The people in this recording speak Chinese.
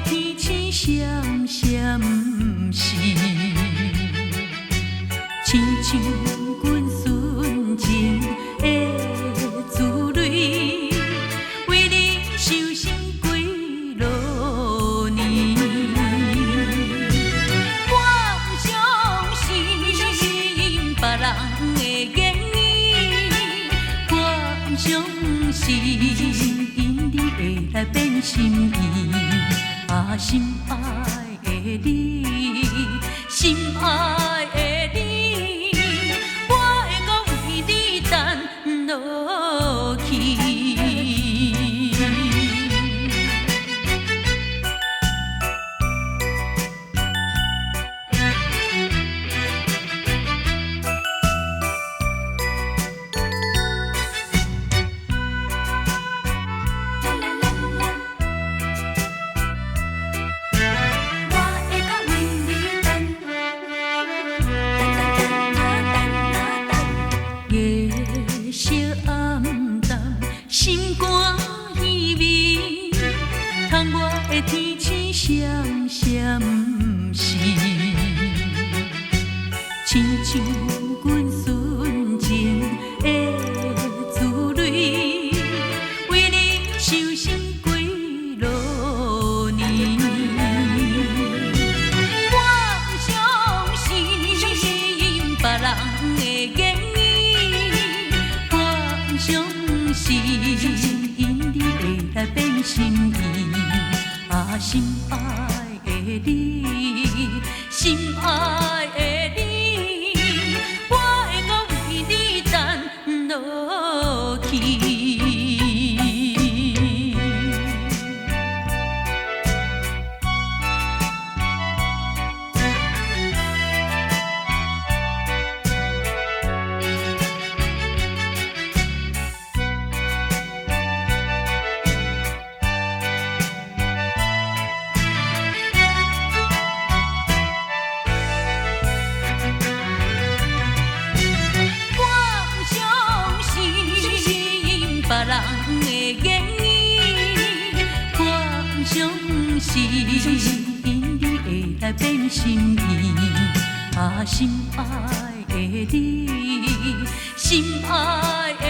天星闪闪，不是亲像阮纯情的珠泪，为你受伤几落年。我不相信别人的言语，我不相信因你会来变心意。啊，心爱的你，心爱的你，我会搁为你等落去。夜色暗淡，心肝稀微，窗外的天星闪闪，不是亲像阮纯情的珠泪，为你受伤几落年。我不相信别人的言语，我不相信因你会来变心意。啊，心爱的你，心爱的你，我会搁为你等落去。别人的言语，我不相信因你会来变心意。啊，心爱的你，心爱的